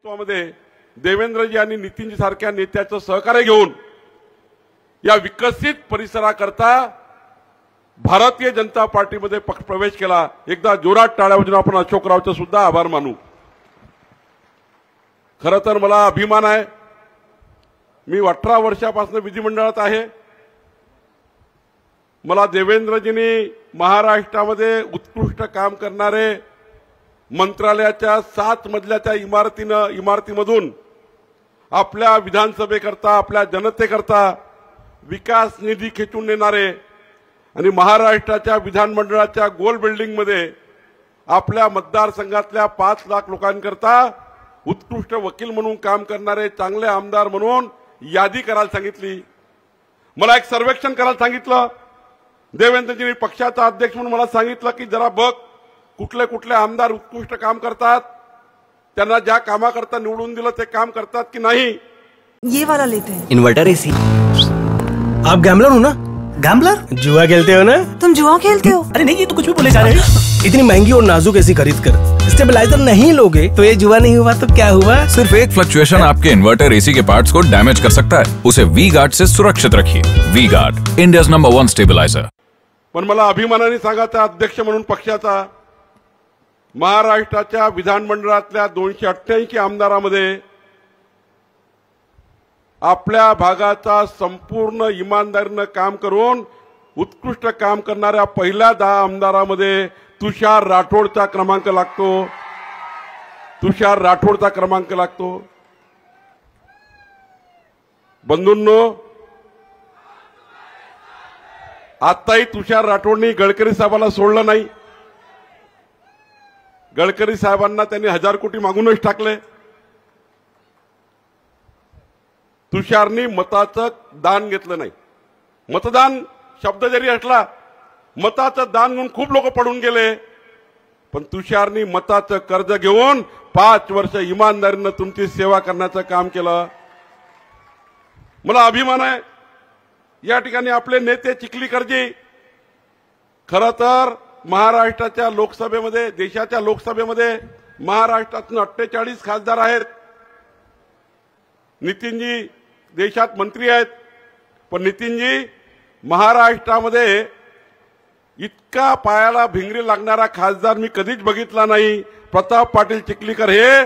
मध्ये देवेंद्रजी आणि नितीनजी सारख्या नेत्याचं सहकार्य घेऊन या विकसित परिसराकरता भारतीय जनता पार्टीमध्ये पक्ष प्रवेश केला। एकदा जोरात टाळ्या वाजवून आपण अशोकरावचे सुद्धा आभार मानू। खरं तर मला अभिमान आहे, मी 18 वर्षापासून विधिमंडळात आहे। मला देवेंद्रजींनी महाराष्ट्रामध्ये उत्कृष्ट काम करणारे मंत्रालयाच्या 7 मजल्याच्या इमारतीमधून आपल्या विधानसभेकरता आपल्या जनतेकरता विकास निधी खेचून नेणारे आणि महाराष्ट्राच्या विधानमंडळाच्या गोल बिल्डिंगमध्ये आपल्या मतदारसंघातल्या 5 लाख लोकांकरता उत्कृष्ट वकील म्हणून काम करणारे चांगले आमदार म्हणून यादी करायला सांगितली। मला एक सर्वेक्षण करायला सांगितलं। देवेंद्रजींनी पक्षाचा अध्यक्ष म्हणून मला सांगितलं की जरा बघ कुठले कुठले आमदार उत्कृष्ट काम करतात, त्यांना ज्या कामाकरता निवडून दिलं ते काम करतात की नाही। ये वाला लेते हैं। Inverter AC. आप गैम्बलर हो ना? गैम्बलर? जुआ खेलते हो ना? तुम जुआ खेलते हो? अरे नहीं, ये तो कुछ भी बोले जा रहे हैं। इतनी महंगी और नाजुक एसी खरीद कर स्टेबलाइजर नहीं लोगे तो ये जुआ नहीं हुआ तो क्या हुआ? सिर्फ एक फ्लक्चुएशन आपके इन्वर्टर एसी के पार्ट्स को डैमेज कर सकता है। उसे वी गार्ड से सुरक्षित रखिए। V Guard, India's number 1 stabiliser. पण मला अभिमानाने सांगायचं अध्यक्ष म्हणून पक्षाचा महाराष्ट्राच्या विधानमंडळातल्या 288 आमदारांमध्ये आपल्या भागाचा संपूर्ण इमानदारीने काम करून उत्कृष्ट काम करणाऱ्या पहिल्या 10 आमदारांमध्ये तुषार राठोडचा क्रमांक लागतो। तुषार राठोडचा क्रमांक लागतो। बंधूंनो, आताही तुषार राठोडनी गडकरी साहेबांना सोडलं नाही। गडकरी साहेबांना त्यांनी 1000 कोटी मागूनच टाकले। तुषारनी मताचं दान घेतलं नाही। मतदान शब्द जरी असला, मताचं दान घेऊन खूप लोक पडून गेले, पण तुषारनी मताचं कर्ज घेऊन 5 वर्ष इमानदारीने तुमची सेवा करण्याचं काम केलं। मला अभिमान आहे या ठिकाणी आपले नेते चिखलीकरजी खरं तर महाराष्ट्राच्या लोकसभेमध्ये, देशाच्या लोकसभेमध्ये महाराष्ट्रातून 48 खासदार आहेत। नितीनजी देशात मंत्री आहेत, पण नितीनजी महाराष्ट्रामध्ये इतका पायाला भिंगरी लागणारा खासदार मी कधीच बघितला नाही। प्रताप पाटील चिखलीकर हे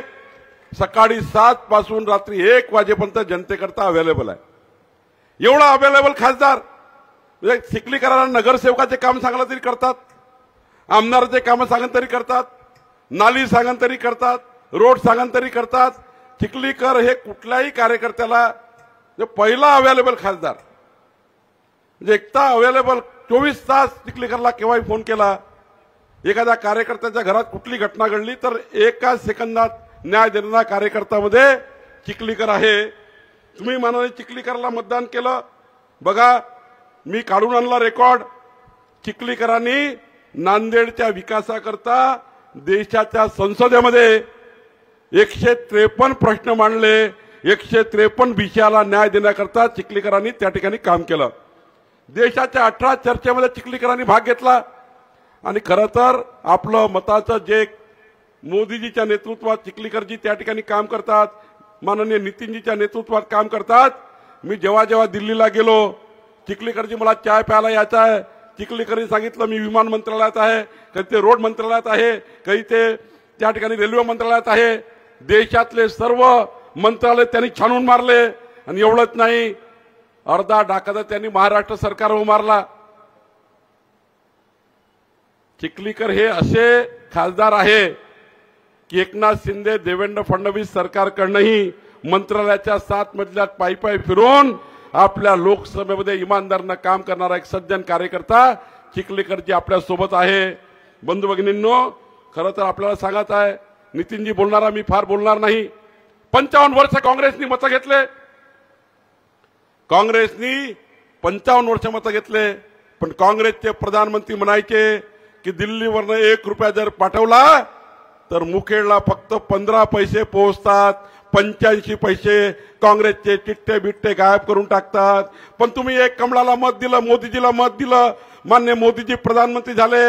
सकाळी 7 पासून रात्री 1 वाजेपर्यंत जनतेकरता अवेलेबल आहे। एवढा अवेलेबल खासदार म्हणजे चिखलीकरांना नगरसेवकाचे काम सांगलं तरी करतात, आमदाराचे काम सांगन तरी करतात, नाली सांगन तरी करतात, रोड सांगन तरी करतात। चिखलीकर हे कुठल्याही कार्यकर्त्याला पहिला अवेलेबल खासदार, म्हणजे एकटा अवेलेबल 24 तास चिखलीकरला केव्हाही फोन केला। एखाद्या कार्यकर्त्याच्या घरात कुठली घटना घडली तर एका सेकंदात न्याय देणारा कार्यकर्त्यामध्ये चिखलीकर आहे। तुम्ही मानाने चिखलीकरला मतदान केलं। बघा, मी काढून आणला रेकॉर्ड। चिखलीकरांनी नांदेडच्या विकासाकरता देशाच्या संसदेमध्ये 153 प्रश्न मांडले। 153 विषयाला न्याय देण्याकरता चिखलीकरांनी त्या ठिकाणी काम केलं। देशाच्या 18 चर्चेमध्ये चिखलीकरांनी भाग घेतला आणि खरं तर आपलं मताचं जे मोदीजीच्या नेतृत्वात चिखलीकरजी त्या ठिकाणी काम करतात, माननीय नितीनजीच्या नेतृत्वात काम करतात। मी जेव्हा दिल्लीला गेलो, चिखलीकरजी मला चाय प्यायला यायचा आहे। चिखलीकरांनी सांगितलं मी विमान मंत्रालयात आहे, कधी ते रोड मंत्रालयात आहे, कधी ते त्या ठिकाणी रेल्वे मंत्रालयात आहे। देशातले सर्व मंत्रालय त्यांनी छानून मारले आणि एवढंच नाही, अर्धा डाका त्यांनी महाराष्ट्र सरकारवर मारला। चिखलीकर हे असे खासदार आहे की एकनाथ शिंदे, देवेंद्र फडणवीस सरकारकडनंही मंत्रालयाच्या 7 मजल्यात पायी फिरून आपल्या लोकसभेमध्ये इमानदारीने काम करणारा एक सज्जन कार्यकर्ता चिखलीकरजी आपल्या सोबत आहे। बंधू भगिनींनो, खरं तर आपल्याला सांगायचं आहे, नितीनजी बोलणारा मी फार बोलणार नाही। 55 वर्ष काँग्रेसनी मतं घेतले, काँग्रेसनी 55 वर्ष मतं घेतले, पण काँग्रेसचे प्रधानमंत्री म्हणायचे की दिल्लीवरनं 1 रुपया जर पाठवला तर मुखेडला फक्त 15 पैसे पोहोचतात, 85 पैसे काँग्रेसचे चिट्टे बिट्टे गायब करून टाकतात। पण तुम्ही एक कमळाला मत दिलं, मोदीजीला मत दिलं, मान्य मोदीजी प्रधानमंत्री झाले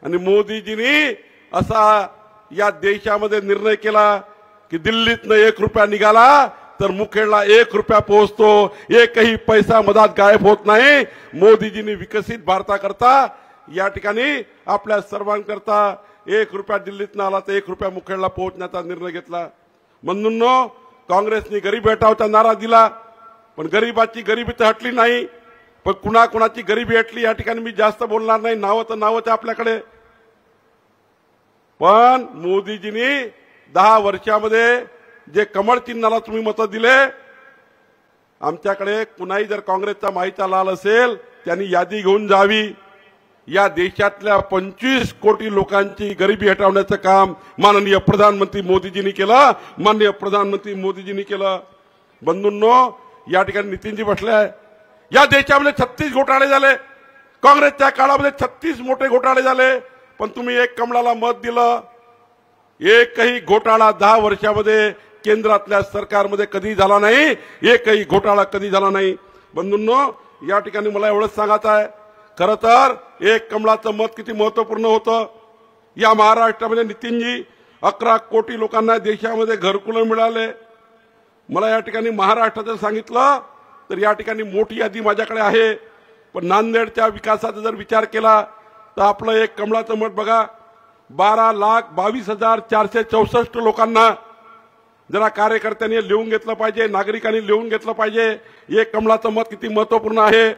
आणि मोदीजींनी असा या देशामध्ये निर्णय केला की दिल्लीतनं 1 रुपया निघाला तर मुखेडला 1 रुपया पोहोचतो, एकही पैसा मधात गायब होत नाही. मोदीजींनी विकसित भारताकरता या ठिकाणी आपल्या सर्वांकरता 1 रुपया दिल्लीतनं आला तर 1 रुपया मुखेडला पोहोचण्याचा निर्णय घेतला. म्हणून काँग्रेसने गरीब हटावचा नारा दिला, पण गरिबाची गरिबी तर हटली नाही. पण कुणाकुणाची गरिबी हटली या ठिकाणी मी जास्त बोलणार नाही, नावं तर नावच आपल्याकडे. पण मोदीजींनी 10 वर्षामध्ये जे कमळ चिन्हाला तुम्ही मतं दिले, आमच्याकडे कुणाही जर काँग्रेसचा माहीचा लाल असेल त्यांनी यादी घेऊन जावी. या देशातल्या 25 कोटी लोकांची गरिबी हटवण्याचं काम माननीय प्रधानमंत्री मोदीजींनी केलं. माननीय प्रधानमंत्री मोदीजींनी केलं. बंधूंनो, या ठिकाणी नितीनजी बसले आहे. या देशामध्ये 36 घोटाळे झाले. काँग्रेसच्या काळामध्ये 36 मोठे घोटाळे झाले, पण तुम्ही एक कमळाला मत दिलं. एकही घोटाळा 10 वर्षामध्ये केंद्रातल्या सरकारमध्ये कधी झाला नाही. एकही घोटाळा कधी झाला नाही. बंधूंनो, या ठिकाणी मला एवढंच सांगायचं आहे, खरं तर एक कमळाचं मत किती महत्वपूर्ण होतं. या महाराष्ट्रामध्ये नितीनजी 11 कोटी लोकांना देशामध्ये घरकुलं मिळाले. मला या ठिकाणी महाराष्ट्राचं सांगितलं तर या ठिकाणी मोठी यादी माझ्याकडे आहे. पण नांदेडच्या विकासाचा जर विचार केला तर आपलं एक कमळाचं मत बघा, 12,22,464 लोकांना. जरा कार्यकर्त्यांनी लिहून घेतलं पाहिजे, नागरिकांनी लिहून घेतलं पाहिजे, एक कमळाचं मत किती महत्वपूर्ण आहे.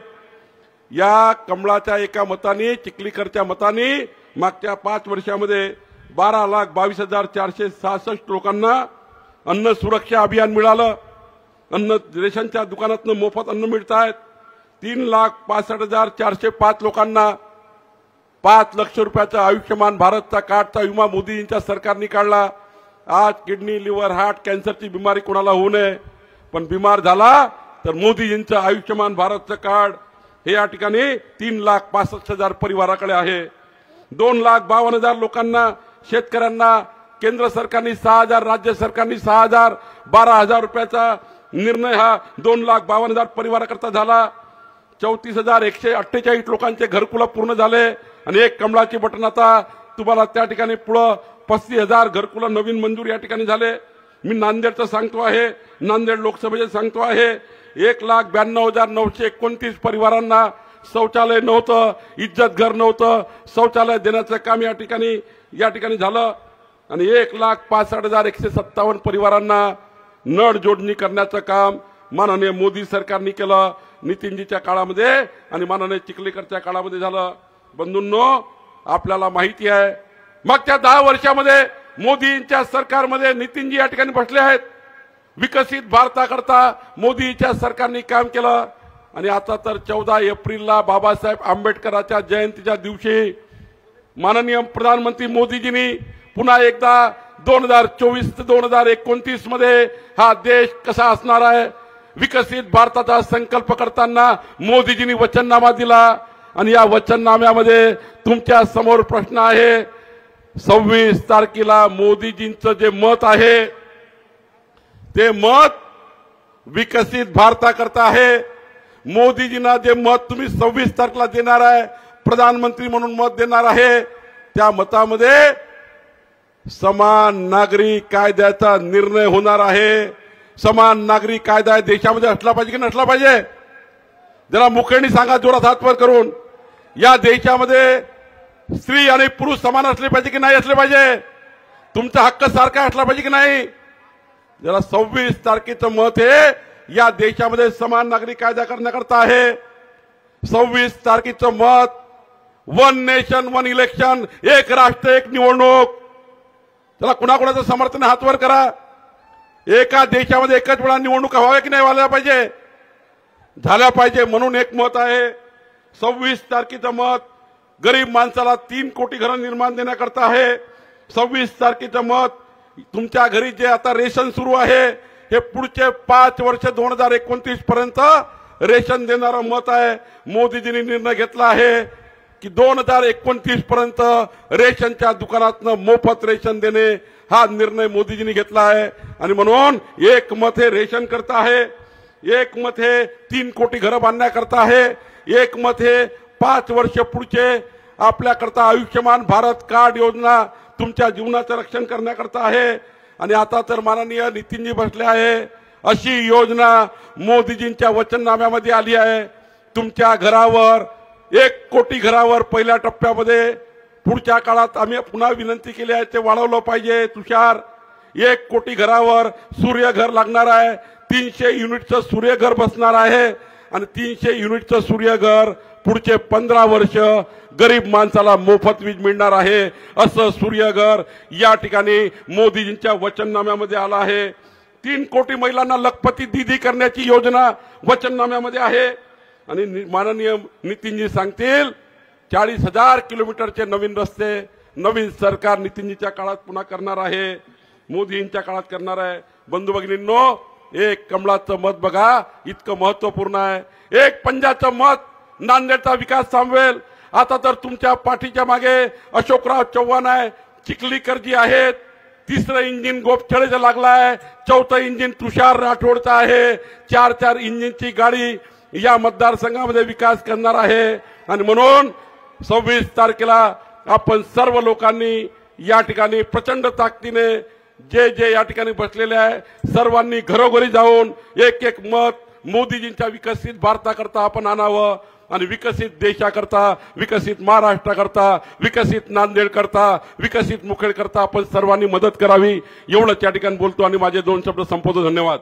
या कमळाच्या एका मताने, चिखलीकरच्या मताने मागच्या 5 वर्षामध्ये 12,22,466 लोकांना अन्न सुरक्षा अभियान मिळालं. अन्न रेशनच्या दुकानातनं मोफत अन्न मिळत आहेत. 3,65,405 लोकांना 5 लाख रुपयाचा आयुष्यमान भारतचा कार्डचा विमा मोदींच्या सरकारने काढला. आज किडनी, लिव्हर, हार्ट, कॅन्सरची बिमारी कोणाला होऊ नये, पण बिमार झाला तर मोदीजींचं आयुष्यमान भारतचं कार्ड हे या ठिकाणी 3,65,000 परिवाराकडे आहे. 2,52,000 लोकांना, शेतकऱ्यांना केंद्र सरकारने 6,000, राज्य सरकारने 6,000, 12,000 रुपयाचा निर्णय हा 2,52,000 परिवाराकरता झाला. 34,148 लोकांचे घरकुलं पूर्ण झाले. आणि एक कमळाची बटन आता तुम्हाला त्या ठिकाणी पुढं 35,000 घरकुलं नवीन मंजूर या ठिकाणी झाले. मी नांदेडचं सांगतो आहे, नांदेड लोकसभेचे सांगतो आहे, 1,92,929 परिवारांना शौचालय नव्हतं, इज्जत घर नव्हतं, शौचालय देण्याचं काम या ठिकाणी झालं. आणि 1,65,157 परिवारांना नळ जोडणी करण्याचं काम माननीय मोदी सरकारने केलं. नितीनजीच्या काळामध्ये आणि माननीय चिखलीकरच्या काळामध्ये झालं. बंधूंनो, आपल्याला माहिती आहे मागच्या 10 वर्षामध्ये मोदींच्या सरकारमध्ये नितीनजी या ठिकाणी बसले आहेत. विकसित भारताकरता मोदीच्या सरकारने काम केलं. आणि आता तर 14 एप्रिलला बाबासाहेब आंबेडकरांच्या जयंतीच्या दिवशी माननीय प्रधानमंत्री मोदीजींनी पुन्हा एकदा 2024 ते 2029 मध्ये हा देश कसा असणार आहे, विकसित भारताचा संकल्प करताना मोदीजींनी वचननामा दिला. आणि या वचननाम्यामध्ये तुमच्या समोर प्रश्न आहे, 26 तारखेला मोदीजींचं जे मत आहे ते मत विकसित भारताकरता आहे. मोदीजींना जे मत तुम्ही 26 तारखेला देणार आहे, प्रधानमंत्री म्हणून मत देणार आहे, त्या मतामध्ये समान नागरी कायद्याचा निर्णय होणार आहे. समान नागरी कायदा देशामध्ये असला पाहिजे की नसला पाहिजे? जरा मुखेनी सांगा जोरात हात वर करून. या देशामध्ये स्त्री आणि पुरुष समान असले पाहिजे की नाही असले पाहिजे? तुमचा हक्क सारखा असला पाहिजे की नाही? जरा 26 तारखेचं मत हे या देशामध्ये समान नागरी कायदा करण्याकरता आहे. 26 तारखेचं मत, 1 नेशन 1 इलेक्शन, एक राष्ट्र एक निवडणूक. चला कुणाकुणाचं समर्थन हात वर करा. एका देशामध्ये एकच वेळा निवडणुका व्हाव्या की नाही व्हायला पाहिजे? झाल्या पाहिजे. म्हणून एक मत आहे. 26 तारखेचं मत गरीब माणसाला 3 कोटी घरं निर्माण देण्याकरता आहे. 26 तारखेचं मत तुमच्या घरी जे आता रेशन सुरू आहे हे पुढचे 5 वर्ष 2029 पर्यंत रेशन देणारं मत आहे. मोदीजींनी निर्णय घेतला आहे की 2029 पर्यंत रेशनच्या दुकानातनं मोफत रेशन देणे हा निर्णय मोदीजींनी घेतला आहे. आणि म्हणून एक मत हे रेशन करता आहे, एक मत हे 3 कोटी घरं बांधण्याकरता आहे, एक मत हे 5 वर्ष पुढचे आपल्याकरता आयुष्यमान भारत कार्ड योजना तुमच्या जीवनाचं रक्षण करण्याकरता आहे. आणि आता तर माननीय नितीनजी बसले आहे, अशी योजना मोदीजींच्या वचननाम्यामध्ये आली आहे. तुमच्या घरावर 1 कोटी घरावर पहिल्या टप्प्यामध्ये पुढच्या काळात आम्ही पुन्हा विनंती केली आहे, ते वाढवलं पाहिजे. तुषार, 1 कोटी घरावर सूर्यघर लागणार आहे. 300 युनिटचं सूर्यघर बसणार आहे आणि 300 युनिटचं सूर्यघर पुढचे 15 वर्ष गरीब माणसाला मोफत वीज मिळणार आहे. असं सूर्यघर या ठिकाणी मोदीजींच्या वचननाम्यामध्ये आलं आहे. 3 कोटी महिलांना लखपती दीदी करण्याची योजना वचननाम्यामध्ये आहे. आणि माननीय नितीनजी सांगतील 40,000 किलोमीटरचे नवीन रस्ते नवीन सरकार नितीनजीच्या काळात पुन्हा करणार आहे, मोदींच्या काळात करणार आहे. बंधू भगिनींनो, एक कमळाचं मत बघा, इतकं महत्वपूर्ण आहे. एक पंजाचं मत नांदेडचा विकास थांबवेल. आता तर तुमच्या पाठीच्या मागे अशोकराव चव्हाण आहे, चिखलीकरजी आहेत, 3रं इंजिन गोपछडेचं लागलं आहे, 4थं इंजिन तुषार राठोडचं आहे. 4 इंजिनची गाडी या मतदारसंघामध्ये विकास करणार आहे. आणि म्हणून 26 तारखेला आपण सर्व लोकांनी या ठिकाणी प्रचंड ताकदीने जे या ठिकाणी बसलेले आहे सर्वांनी घरोघरी जाऊन एक मत मोदीजींच्या विकसित भारताकरता आपण आणावं आणि विकसित देशाकरता, विकसित महाराष्ट्राकरता, विकसित नांदेड करता, विकसित मुखेड करता आपण सर्वांनी मदत करावी. एवढंच या ठिकाणी बोलतो आणि माझे 2 शब्द संपवतो. धन्यवाद.